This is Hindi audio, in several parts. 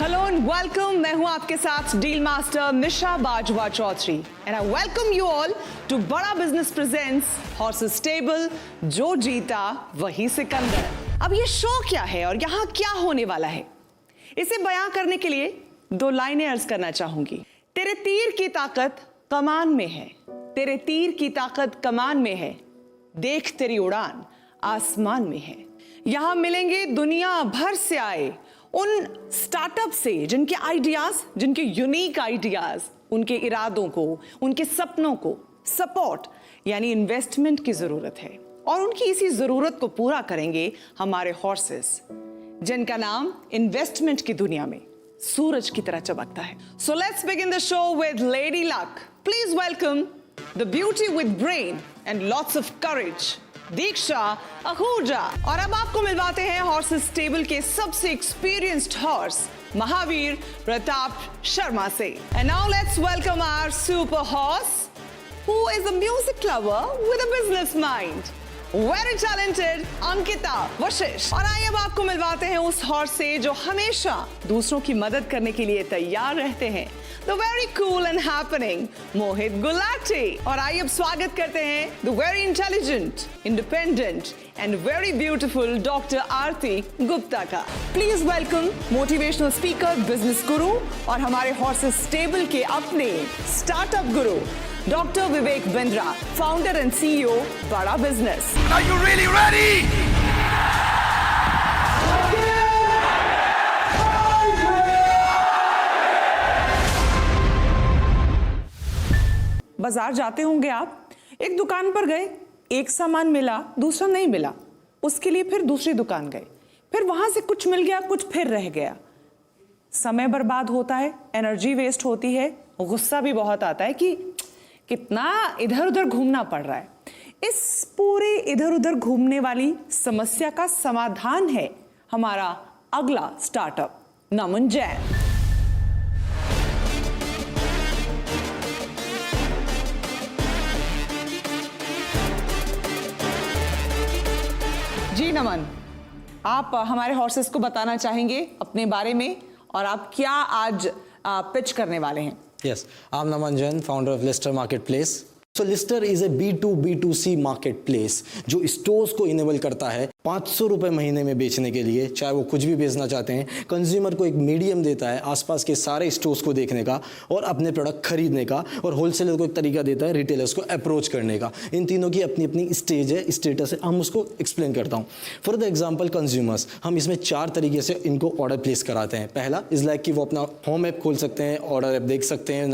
Hello and welcome. मैं हूं आपके साथ deal master Nisha Bajwa Chaudhary and I welcome you all to बड़ा बिजनेस प्रेजेंट्स हॉर्सेस स्टेबल, जो जीता वही सिकंदर। अब ये शो क्या है और यहाँ क्या होने वाला है, इसे बयां करने के लिए दो लाइनें अर्ज करना चाहूंगी। तेरे तीर की ताकत कमान में है, तेरे तीर की ताकत कमान में है, देख तेरी उड़ान आसमान में है। यहां मिलेंगे दुनिया भर से आए उन स्टार्टअप से जिनके आइडियाज, जिनके यूनिक आइडियाज, उनके इरादों को, उनके सपनों को सपोर्ट यानी इन्वेस्टमेंट की जरूरत है, और उनकी इसी जरूरत को पूरा करेंगे हमारे हॉर्सेस, जिनका नाम इन्वेस्टमेंट की दुनिया में सूरज की तरह चमकता है। So let's begin the show with lady luck. Please welcome the beauty with brain and lots of courage, Diksha Ahuja. और अब आपको मिलवाते हैं हॉर्सेस स्टेबल के सबसे एक्सपीरियंस्ड हॉर्स महावीर प्रताप शर्मा से। And now let's welcome our super horse who is a music lover with a business mind, very talented Ankita Vashishtha. और आइए अब आपको मिलवाते हैं उस हॉर्स से जो हमेशा दूसरों की मदद करने के लिए तैयार रहते हैं, the very cool and happening Mohit Gulati. और आइए अब स्वागत करते हैं the very intelligent, independent and very beautiful doctor Aarti Gupta का। Please welcome motivational speaker, business guru और हमारे हॉर्सेस स्टेबल के अपने startup guru doctor Vivek Bindra, founder and CEO Bada business. Are you really ready? बाजार जाते होंगे आप, एक दुकान पर गए, एक सामान मिला, दूसरा नहीं मिला, उसके लिए फिर दूसरी दुकान गए, फिर वहां से कुछ मिल गया, कुछ फिर रह गया। समय बर्बाद होता है, एनर्जी वेस्ट होती है, गुस्सा भी बहुत आता है कि कितना इधर उधर घूमना पड़ रहा है। इस पूरे इधर उधर घूमने वाली समस्या का समाधान है हमारा अगला स्टार्टअप नमन जैन। जी नमन, आप हमारे हॉर्सेस को बताना चाहेंगे अपने बारे में और आप क्या आज पिच करने वाले हैं? Yes, I'm Naman Jain, founder of Lister Marketplace. So Lister is a B2B2C marketplace जो स्टोर्स को इनेबल करता है 500 रुपए महीने में बेचने के लिए, चाहे वो कुछ भी बेचना चाहते हैं। कंज्यूमर को एक मीडियम देता है आसपास के सारे स्टोर्स को देखने का और अपने प्रोडक्ट खरीदने का, और होलसेलर को एक तरीका देता है रिटेलर्स को अप्रोच करने का। इन तीनों की अपनी अपनी स्टेज है, स्टेटस है, हम उसको एक्सप्लेन करता हूँ। फॉर द एग्जाम्पल कंज्यूमर्स, हम इसमें 4 तरीके से इनको ऑर्डर प्लेस कराते हैं। पहला इज लाइक कि वो अपना होम ऐप खोल सकते हैं, ऑर्डर ऐप देख सकते हैं,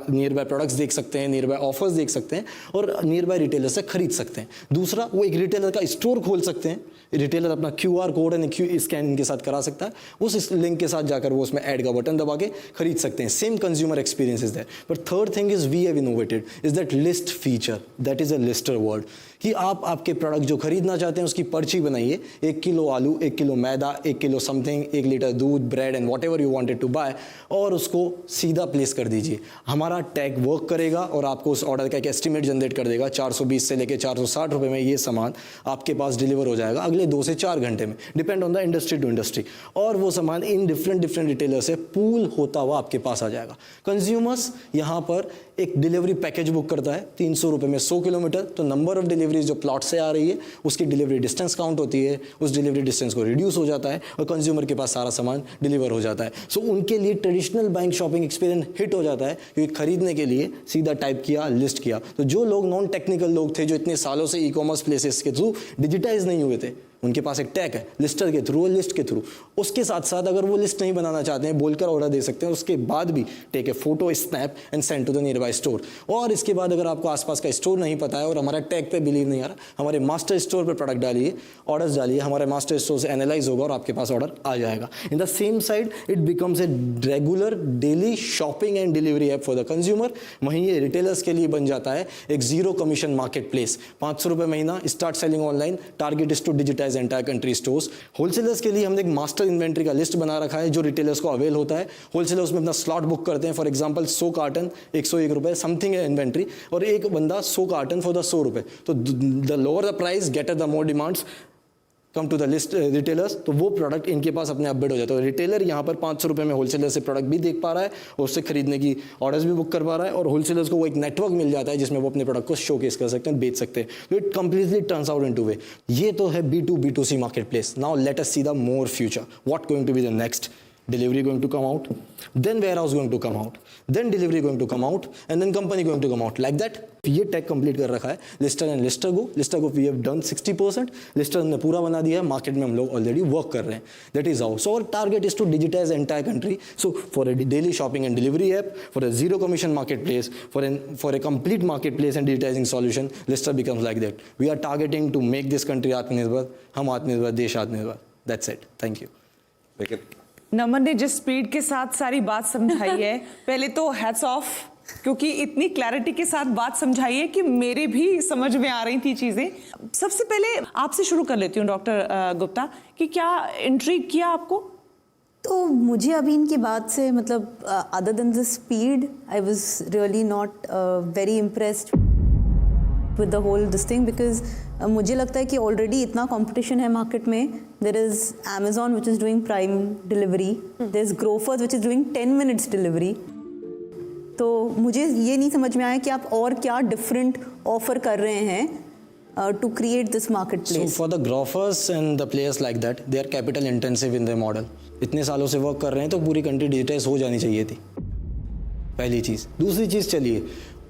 नियर बाय प्रोडक्ट्स देख सकते हैं, नियर बाय ऑफर्स देख सकते हैं और नियर बाय रिटेलर से खरीद सकते हैं। दूसरा, वो एक रिटेलर का स्टोर खोल सकते हैं, रिटेलर अपना QR कोड एंड स्कैन इनके साथ करा सकता है, उस लिंक के साथ जाकर वो उसमें ऐड का बटन दबा के खरीद सकते हैं। Same consumer experience is there. But third thing is we have innovated is that list feature, that is a lister word, कि आप आपके प्रोडक्ट जो खरीदना चाहते हैं उसकी पर्ची बनाइए, 1 किलो आलू, 1 किलो मैदा, 1 किलो समथिंग, 1 लीटर दूध, bread and whatever you wanted to buy, और उसको सीधा प्लेस कर दीजिए। हमारा टैग वर्क करेगा और आपको उस ऑर्डर का एक एस्टिमेट जनरेट कर देगा। 420 से लेकर 460 रुपए में ये सामान आपके पास डिलीवर हो जाएगा अगले 2 से 4 घंटे में, depend on the industry to industry. और वो सामान इन डिफरेंट रिटेलर से पूल होता हुआ आपके पास आ जाएगा। कंज्यूमर्स यहाँ पर एक डिलीवरी पैकेज बुक करता है 300 रुपए में 100 किलोमीटर, तो नंबर ऑफ डिलीवरीज जो प्लॉट से आ रही है उसकी डिलीवरी डिस्टेंस काउंट होती है, उस डिलीवरी डिस्टेंस को रिड्यूस हो जाता है और कंज्यूमर के पास सारा सामान डिलीवर हो जाता है। सो उनके लिए traditional bank shopping experience hit हो जाता है, क्योंकि खरीदने के लिए सीधा टाइप किया, लिस्ट किया। तो जो लोग नॉन टेक्निकल लोग थे, जो इतने सालों से ई कॉमर्स प्लेसेस के थ्रू डिजिटाइज नहीं हुए थे, उनके पास एक टैग है लिस्टर के थ्रू, लिस्ट के थ्रू। उसके साथ साथ अगर वो लिस्ट नहीं बनाना चाहते हैं, बोलकर ऑर्डर दे सकते हैं, उसके बाद भी take a photo, snap and send to the nearby store. और इसके बाद अगर आपको आसपास का स्टोर नहीं पता है और हमारा टैग पे बिलीव नहीं आ रहा, हमारे मास्टर स्टोर पर प्रोडक्ट डालिए, ऑर्डर्स डालिए, हमारे मास्टर स्टोर से एनालाइज होगा और आपके पास ऑर्डर आ जाएगा। इन the same side it becomes a regular daily shopping and delivery app for the consumer. वहीं ये रिटेलर्स के लिए बन जाता है एक जीरो कमीशन मार्केट प्लेस। 500 रुपए महीना, start selling online, target is to digitise entire country stores. Wholesalers के लिए हमने एक मास्टर इन्वेंट्री का लिस्ट बना रखा है जो रिटेलर्स को अवेल होता है। होलसेलर्स में अपना स्लॉट बुक करते हैं। फॉर एग्जांपल 100 कार्टन 101 रुपए समथिंग है इन्वेंट्री, और एक बंदा 100 कार्टन फॉर द 100 रुपए। तो the lower the price getter the more demands. Come to the list retailers, तो वो प्रोडक्ट इनके पास अपने आप बिड हो जाता है। रिटेलर यहाँ पर 500 रुपये में होलसेलर से प्रोडक्ट भी देख पा रहा है और उससे खरीदने की ऑर्डर्स भी बुक कर पा रहा है, और होलसेलर्स को वो एक नेटवर्क मिल जाता है जिसमें वो अपने प्रोडक्ट को शोकेस कर सकते हैं, बेच सकते हैं। तो it completely turns out into way. ये तो है B2B2C market place. Now let us see the more future, what going to be the next. Delivery going to come out, then warehouse going to come out, then delivery going to come out, and then company going to come out, like that. ये टैग कंप्लीट कर रखा है लिस्टर एंड लिस्टर को वी हैव डन 60%, लिस्टर ने पूरा बना दिया है, मार्केट में हम लोग ऑलरेडी वर्क कर रहे हैं। That is how. So our target is to digitise entire country. So for a daily shopping and delivery app, for a zero commission marketplace, for a complete marketplace and digitizing solution, lister becomes like that. We are targeting to make this country आत्मनिर्भर, हम आत्मनिर्भर, देश आत्मनिर्भर। That's it. Thank you. लेकिन नमन ने जिस स्पीड के साथ सारी बात समझाई है, पहले तो हैट्स ऑफ, क्योंकि इतनी क्लैरिटी के साथ बात समझाई है कि मेरे भी समझ में आ रही थी चीजें। सबसे पहले आपसे शुरू कर लेती हूँ डॉक्टर गुप्ता, कि क्या इंट्रिग किया आपको? तो मुझे अभी इनकी बात से मतलब other than the speed, I was really not very impressed with the whole this thing, because मुझे लगता है कि ऑलरेडी इतना कंपटीशन है मार्केट में। There is Amazon which is doing prime delivery, there is Grofers which is doing 10 minutes delivery. तो मुझे ये नहीं समझ में आया कि आप और क्या डिफरेंट ऑफर कर रहे हैं to create this market place. So for the growers and the players like that, they are capital intensive in their model. इतने सालों से वर्क कर रहे हैं तो पूरी कंट्री डिजिटाइज हो जानी चाहिए थी, पहली चीज़। दूसरी चीज़, चलिए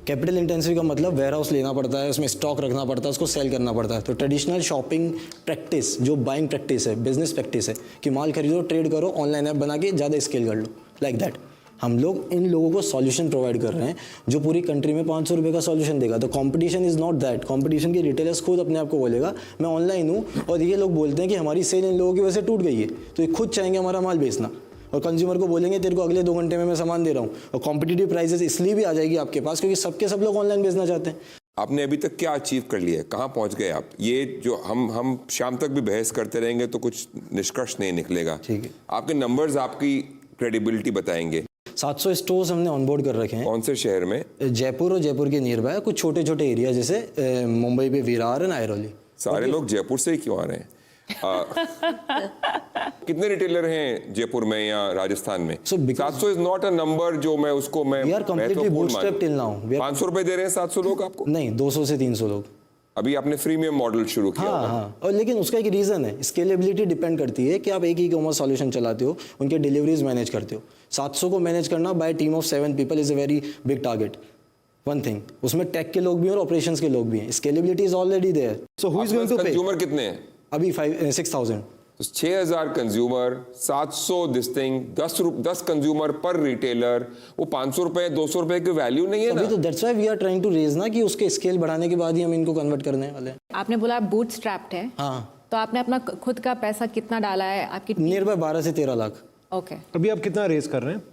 कैपिटल इंटेंसिव का मतलब वेयर हाउस लेना पड़ता है, उसमें स्टॉक रखना पड़ता है, उसको सेल करना पड़ता है। तो ट्रेडिशनल शॉपिंग प्रैक्टिस, जो बाइंग प्रैक्टिस है, बिजनेस प्रैक्टिस है कि माल खरीदो, ट्रेड करो, ऑनलाइन ऐप बना के ज़्यादा स्केल कर लो, लाइक दैट। हम लोग इन लोगों को सॉल्यूशन प्रोवाइड कर रहे हैं जो पूरी कंट्री में 500 रुपये का सॉल्यूशन देगा। तो competition is not that. Competition के रिटेलर्स खुद अपने आप को बोलेगा मैं ऑनलाइन हूँ, और ये लोग बोलते हैं कि हमारी सेल इन लोगों की वजह से टूट गई है, तो ये खुद चाहेंगे हमारा माल बेचना, और कंज्यूमर को बोलेंगे तेरे को अगले 2 घंटे में मैं सामान दे रहा हूँ। और कॉम्पिटिटिव प्राइसेस इसलिए भी आ जाएगी आपके पास क्योंकि सब लोग ऑनलाइन बेचना चाहते हैं। आपने अभी तक क्या अचीव कर लिया है, कहाँ पहुंच गए आप? ये जो हम शाम तक भी बहस करते रहेंगे तो कुछ निष्कर्ष नहीं निकलेगा। ठीक है। आपके नंबर्स आपकी क्रेडिबिलिटी बताएंगे। 700 स्टोर्स हमने ऑनबोर्ड कर रखे हैं। कौन से शहर में? जयपुर और जयपुर के नियर बाय कुछ छोटे छोटे एरिया, जैसे मुंबई पे विरार एंड आयरौली। सारे लोग जयपुर से ही क्यों आ रहे हैं? कितने रिटेलर हैं जयपुर में या राजस्थान में? 700 इज नॉट अ नंबर जो मैं उसको मैं we are completely bootstrapped till now. 500 रुपए दे रहे हैं 700 लोग आपको? नहीं, 200 से 300 लोग। अभी आपने फ्रीमियम मॉडल शुरू किया। हाँ, और लेकिन उसका एक रीज़न है, स्केलेबिलिटी डिपेंड करती है कि आप एक ई कॉमर्स सॉल्यूशन चलाते हो, उनके डिलीवरीज मैनेज करते हो। 700 को मैनेज करना bye team of 7 people is a very big target. One thing, उसमें टेक के लोग भी हैं और ऑपरेशंस के लोग भी हैं। Scalability is already there. So who is going to pay? Consumer कितने हैं अभी? 6000। 6000 consumer, 700 this thing, 10 consumer per retailer, वो 500 रुपए 200 रुपए की वैल्यू नहीं है ना? अभी तो that's why we are trying to raise ना, कि उसके स्केल बढ़ाने के बाद ही हम इनको कन्वर्ट करने वाले हैं। आपने बोला बूटस्ट्रैप्ड है, हाँ, तो आपने अपना खुद का पैसा कितना डाला है आपकी? नियर बाय 12 से 13 लाख। ओके। अभी आप कितना रेज कर रहे हैं?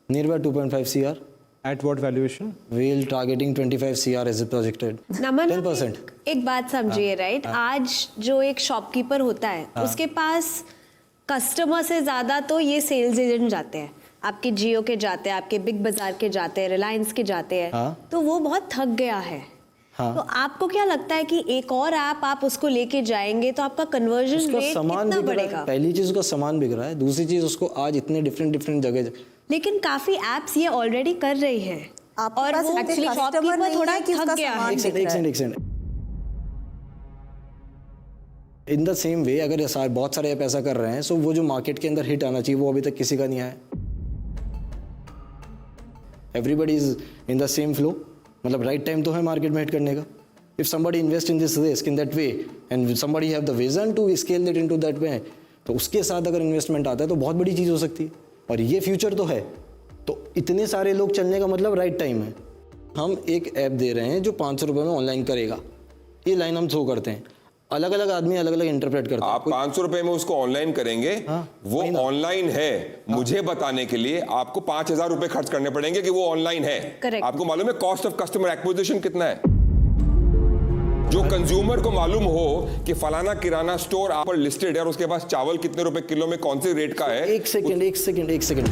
Near by 2.5 CR। At what valuation? We'll targeting 25 CR as a projected। नमन, 10%। एक बात समझिए, राइट? आज जो एक शॉपकीपर होता है उसके पास कस्टमर से ज्यादा तो ये सेल्स एजेंट जाते हैं। आपके जियो के जाते हैं, आपके बिग बाजार के जाते हैं, रिलायंस के जाते हैं, तो वो बहुत थक गया है। तो आपको क्या लगता है कि एक और ऐप आप उसको लेके जाएंगे तो आपका कन्वर्जन रेट कितना बढ़ेगा? पहली चीज उसका सामान बिक रहा है, दूसरी चीज उसको आज इतने डिफरेंट जगह, लेकिन काफी एप्स ये ऑलरेडी कर रही है, और वो एक्चुअली शॉपकीपर थोड़ा थक गया है। एक second. In the same way अगर बहुत सारे ऐप ऐसा कर रहे हैं, सो वो जो मार्केट के अंदर हिट आना चाहिए वो अभी तक किसी का नहीं आया। Everybody is in the same flow, मतलब राइट टाइम तो है मार्केट में हिट करने का। If somebody invest in this risk in that way and somebody have the vision to scale that into that way, तो उसके साथ अगर इन्वेस्टमेंट आता है तो बहुत बड़ी चीज़ हो सकती है, और ये फ्यूचर तो है। तो इतने सारे लोग चलने का मतलब राइट टाइम है। हम एक ऐप दे रहे हैं जो 500 रुपये में ऑनलाइन करेगा, ये लाइन हम थ्रो करते हैं। अलग अलग आदमी अलग अलग इंटरप्रेट करते हैं। आप 500 रुपए में उसको ऑनलाइन करेंगे, वो ऑनलाइन है मुझे बताने के लिए आपको 5000 रुपए खर्च करने पड़ेंगे कि वो ऑनलाइन है। Correct. आपको मालूम है कॉस्ट ऑफ कस्टमर एक्विजिशन कितना है? जो कंज्यूमर को मालूम हो कि फलाना किराना स्टोर आप पर लिस्टेड है और उसके पास चावल कितने रुपए किलो में कौन से रेट का है। एक second.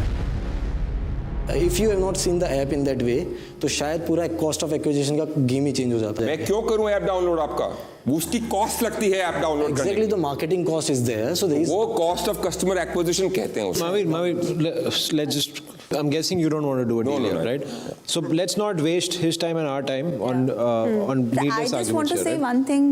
If you have not seen the app in that way तो शायद पूरा कॉस्ट ऑफ एक्विजिशन का गेम ही चेंज हो जाता है. मैं क्यों करूं ऐप डाउनलोड आपका? उसकी कॉस्ट लगती है ऐप डाउनलोड करने Exactly, the marketing cost is there. So there is. वो कॉस्ट ऑफ कस्टमर एक्विजिशन कहते हैं उसे. Mavir, let's just. I'm guessing you don't want to do a deal here, right? So let's not waste his time and our time on I needless just want arguments to here, say right? one thing.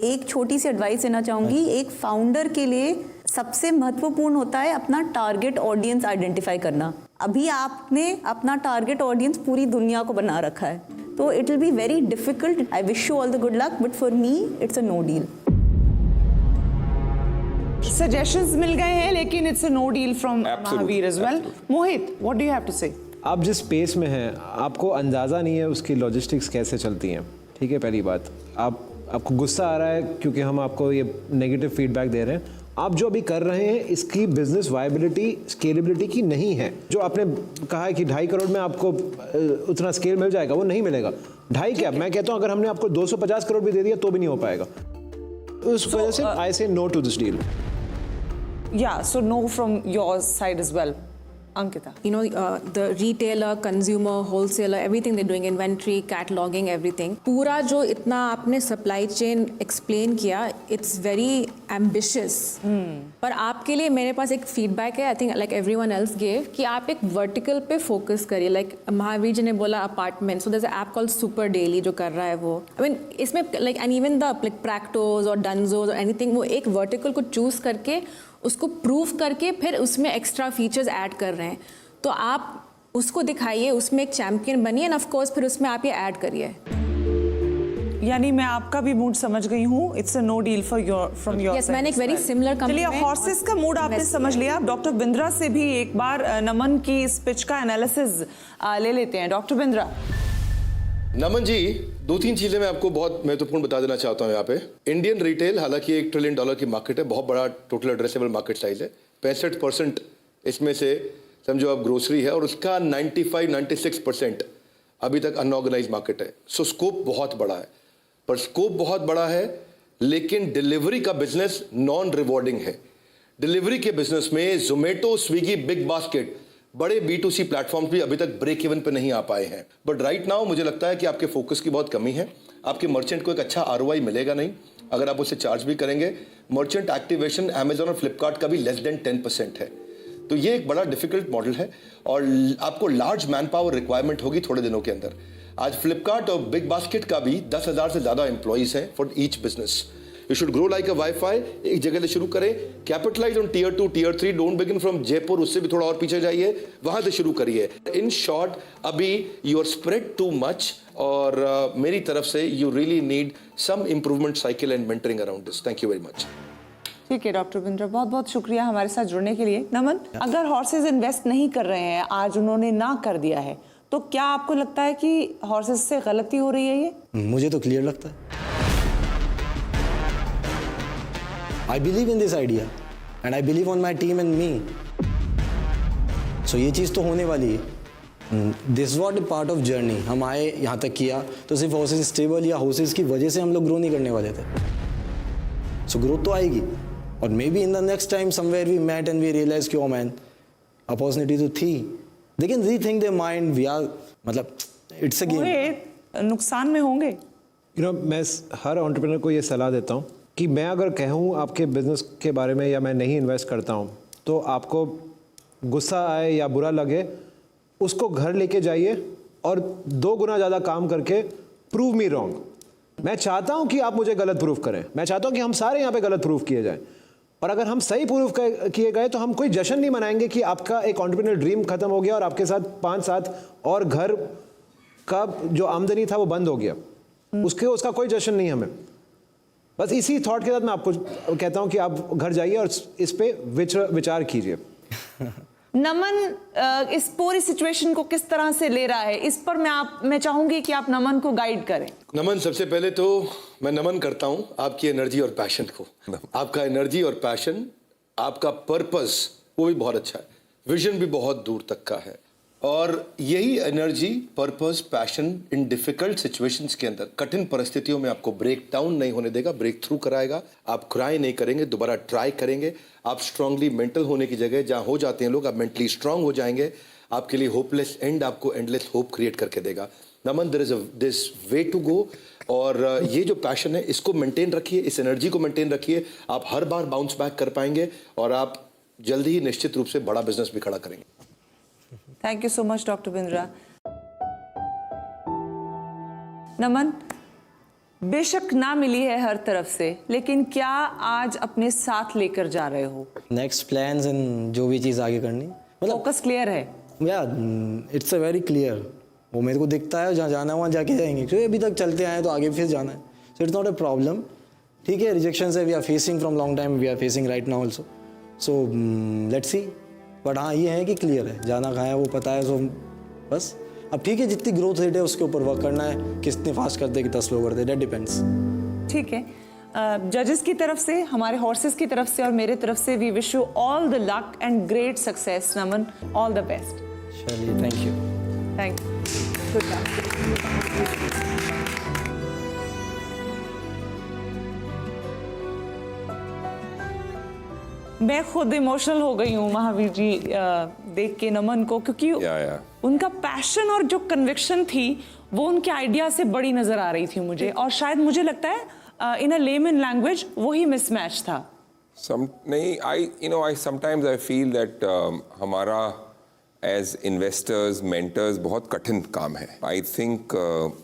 एक छोटी सी एडवाइस देना चाहूँगी. एक फाउंडर के लिए सबसे महत्वपूर्ण होता है अपना टारगेट ऑडियंस आइडेंटिफाई करना. अभी आपने अपना टारगेट ऑडियंस पूरी दुनिया को बना रखा है, तो it will be very difficult. I wish you all the good luck, but for me it's a no deal. Suggestions मिल गए हैं, लेकिन it's a no deal from Mahavir as well. Mohit, what do you have to say? आप जिस स्पेस में हैं आपको अंदाज़ा नहीं है उसकी लॉजिस्टिक्स कैसे चलती हैं. ठीक है, पहली बात. आपको गुस्सा आ रहा है क्योंकि हम आपको ये नेगेटिव फीडबैक दे रहे हैं. आप जो अभी कर रहे हैं इसकी बिजनेस वायबिलिटी स्केलेबिलिटी की नहीं है. जो आपने कहा है कि 2.5 करोड़ में आपको उतना स्केल मिल जाएगा, वो नहीं मिलेगा. 2.5 क्या, मैं कहता हूँ अगर हमने आपको 250 करोड़ भी दे दिया तो भी नहीं हो पाएगा. उस वजह से I say no to this deal. Yeah, so no from your side as well. Ankita. You know, the retailer, consumer, wholesaler, everything they're doing, inventory, cataloging, everything. पूरा जो इतना आपने supply chain explain किया, it's very ambitious. पर आपके लिए मेरे पास एक feedback है, I think like everyone else gave, कि आप एक vertical पे focus करिए. Like महावीर जी ने बोला apartment, so there's an app called Super Daily जो कर रहा है वो. I mean, इसमें like and even the like Practos or Dunzos or anything, वो एक vertical को choose करके उसको प्रूव करके फिर उसमें एक्स्ट्रा फीचर्स ऐड कर रहे हैं. तो आप उसको दिखाइए, उसमें एक चैंपियन बनिए एंड ऑफ कोर्स फिर उसमें आप ये ऐड करिए. यानी मैं आपका भी मूड समझ गई हूँ. It's a no deal for your from your. Yes, मैंने एक वेरी सिमिलर कंपनी. चलिए, हॉर्सेस का मूड आपने समझ लिया. डॉक्टर बिंद्रा से भी एक बार नमन की इस पिच का एनालिसिस ले लेते हैं. डॉक्टर बिंद्रा. नमन जी, 2-3 चीजें मैं आपको बहुत महत्वपूर्ण बता देना चाहता हूँ यहाँ पे. इंडियन रिटेल हालांकि $1 ट्रिलियन की मार्केट है, बहुत बड़ा टोटल एड्रेसेबल मार्केट साइज है. 65% इसमें से समझो आप ग्रोसरी है और उसका 95-96% अभी तक अनऑर्गेनाइज मार्केट है. सो स्कोप बहुत बड़ा है, पर स्कोप बहुत बड़ा है लेकिन डिलीवरी का बिजनेस नॉन रिवॉर्डिंग है. डिलीवरी के बिजनेस में जोमेटो, स्विगी, बिग बास्केट, बड़े B2C प्लेटफॉर्म भी अभी तक ब्रेक इवन पे नहीं आ पाए हैं. बट राइट नाउ मुझे लगता है कि आपके फोकस की बहुत कमी है. आपके मर्चेंट को एक अच्छा ROI मिलेगा नहीं अगर आप उसे चार्ज भी करेंगे. मर्चेंट एक्टिवेशन अमेजॉन और फ्लिपकार्ट का भी लेस देन 10% है. तो ये एक बड़ा डिफिकल्ट मॉडल है और आपको लार्ज मैन पावर रिक्वायरमेंट होगी थोड़े दिनों के अंदर. आज फ्लिपकार्ट और बिग बास्केट का भी 10,000 से ज्यादा एम्प्लॉइज हैं for each business. You should grow like a Wi-Fi. एक जगह से शुरू करें. Capitalize on tier 2, tier 3. Don't begin from Jaipur. उससे भी थोड़ा और पीछे जाइए, वहां से शुरू करिए. In short, अभी you are spread too much और मेरी तरफ से you really need some improvement cycle and mentoring around this. Thank you very much. ठीक है डॉक्टर बिंद्रा, बहुत बहुत शुक्रिया हमारे साथ जुड़ने के लिए. नमन, अगर हॉर्सेस इन्वेस्ट नहीं कर रहे हैं, आज उन्होंने ना कर दिया है, तो क्या आपको लगता है कि हॉर्सेस से गलती हो रही है? ये मुझे तो क्लियर लगता है. I believe in this idea and I believe on my team and me. So ये चीज़ तो होने वाली है. This was a part of journey. हम आए यहाँ तक किया तो सिर्फ हाउसेस स्टेबल या हाउसेस की वजह से हम लोग ग्रो नहीं करने वाले थे. So ग्रोथ तो आएगी और maybe in the next time somewhere we met and we realise कि ओ मैन अपॉर्चुनिटी तो थी. They can rethink their mind. We are मतलब इट्स अ गेम. नुकसान में होंगे. यू नो, मैं हर एंटरप्रेन्योर को ये सलाह देता हूँ कि मैं अगर कहूँ आपके बिजनेस के बारे में या मैं नहीं इन्वेस्ट करता हूँ तो आपको गुस्सा आए या बुरा लगे, उसको घर लेके जाइए और 2 गुना ज़्यादा काम करके प्रूव मी रॉन्ग. मैं चाहता हूँ कि आप मुझे गलत प्रूव करें. मैं चाहता हूँ कि हम सारे यहाँ पे गलत प्रूव किए जाएं. और अगर हम सही प्रूव किए गए तो हम कोई जश्न नहीं मनाएंगे कि आपका एक एंटरप्रेन्योर ड्रीम खत्म हो गया और आपके साथ 5-7 और घर का जो आमदनी था वो बंद हो गया. उसका कोई जश्न नहीं हमें. बस इसी थॉट के साथ मैं आपको कहता हूं कि आप घर जाइए और इस पे विचार कीजिए. नमन इस पूरी सिचुएशन को किस तरह से ले रहा है, इस पर मैं चाहूंगी कि आप नमन को गाइड करें. नमन, सबसे पहले तो मैं नमन करता हूं आपकी एनर्जी और पैशन को. आपका एनर्जी और पैशन, आपका पर्पस वो भी बहुत अच्छा है. विजन भी बहुत दूर तक का है और यही energy, purpose, passion in difficult situations के अंदर, कठिन परिस्थितियों में आपको ब्रेक डाउन नहीं होने देगा, ब्रेक थ्रू कराएगा. आप क्राई नहीं करेंगे, दोबारा ट्राई करेंगे. आप स्ट्रांगली मेंटल होने की जगह जहां हो जाते हैं लोग, आप मेंटली स्ट्रांग हो जाएंगे. आपके लिए होपलेस एंड आपको एंडलेस होप क्रिएट करके देगा। Naman, there is this way to go, और ये जो पैशन है इसको मेंटेन रखिए, इस एनर्जी को मेंटेन रखिए, आप हर बार बाउंस बैक कर पाएंगे और आप जल्दी ही निश्चित रूप से बड़ा बिजनेस भी खड़ा करेंगे। Thank you so much doctor Bindra. Naman, बेशक ना मिली है हर तरफ से, लेकिन क्या आज अपने साथ लेकर जा रहे हो? नेक्स्ट प्लान्स एंड जो भी चीज़ आगे करनी, मतलब फोकस क्लियर है? या इट्स अ वेरी क्लियर, वो मेरे को दिखता है जहाँ जाना है वहाँ जाके जाएंगे, क्योंकि अभी तक चलते आए तो आगे फिर जाना है। So it's not a problem. ठीक है, रिजेक्शन है we are facing from long time, we are facing right now also, so let's see. But हाँ, ये है कि क्लियर है, जाना कहाँ है वो पता है, सो बस अब ठीक है, जितनी ग्रोथ रेट है उसके ऊपर वर्क करना है, कितने फास्ट करते हैं कितना स्लो करते हैं, दैट डिपेंड्स। ठीक है, जजेस की तरफ से, हमारे हॉर्सेस की तरफ से और मेरे तरफ से we wish you all the luck and great success Naman, all the best. चलिए, thank you. Thank you, good luck. मैं खुद इमोशनल हो गई हूँ महावीर जी देख के नमन को, क्योंकि उनका पैशन और जो कन्विक्शन थी वो उनके आइडिया से बड़ी नजर आ रही थी मुझे, और शायद मुझे लगता है इन अ लेमन लैंग्वेज वही मिसमैच था। नहीं, I sometimes I feel that हमारा एज इन्वेस्टर्स मेंटर्स बहुत कठिन काम है। आई थिंक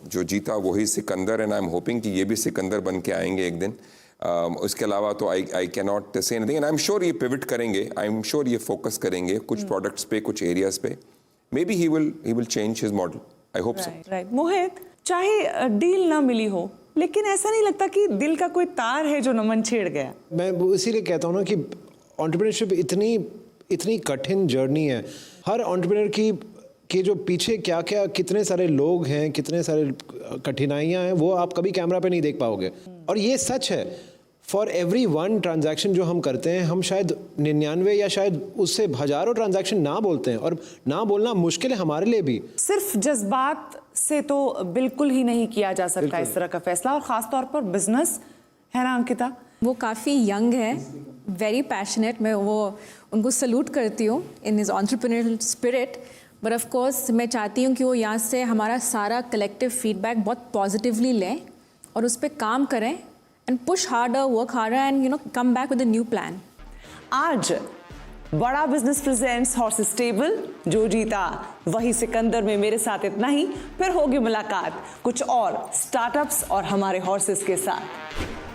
जो जीता वही Sikandar, and I am hoping कि ये भी सिकंदर बन के आएंगे एक दिन। उसके अलावा तो I can not say anything, and I am sure ये पिवट करेंगे, आई एम श्योर ये फोकस करेंगे कुछ प्रोडक्ट्स पे, कुछ एरियाज पे। Maybe he will change his model, I hope so. Right Mohit, चाहे डील ना मिली हो, लेकिन ऐसा नहीं लगता कि दिल का कोई तार है जो नमन छेड़ गया? मैं इसीलिए कहता हूँ ना कि एंटरप्रेन्योरशिप इतनी कठिन जर्नी है। हर एंटरप्रेन्योर की जो पीछे क्या क्या कितने सारे लोग हैं, कितने सारे कठिनाइयाँ हैं, वो आप कभी कैमरा पे नहीं देख पाओगे। और ये सच है, फॉर एवरी वन ट्रांजैक्शन जो हम करते हैं, हम शायद 99 या शायद उससे हजारों ट्रांजैक्शन ना बोलते हैं, और ना बोलना मुश्किल है हमारे लिए भी। सिर्फ जज्बात से तो बिल्कुल ही नहीं किया जा सकता इस तरह का फैसला, और खास तौर पर बिजनेस, है ना अंकिता? वो काफ़ी यंग है, वेरी पैशनेट, मैं वो उनको सल्यूट करती हूँ in his entrepreneurial spirit. But of course मैं चाहती हूँ कि वो यहाँ से हमारा सारा कलेक्टिव फीडबैक बहुत पॉजिटिवली लें और उस पर काम करें, and push harder, work harder, and come back with a new plan. आज बड़ा बिजनेस प्रेजेंट्स हॉर्सेस स्टेबल, जो जीता वही सिकंदर में मेरे साथ इतना ही। फिर होगी मुलाकात कुछ और स्टार्टअप्स और हमारे हॉर्सेस के साथ।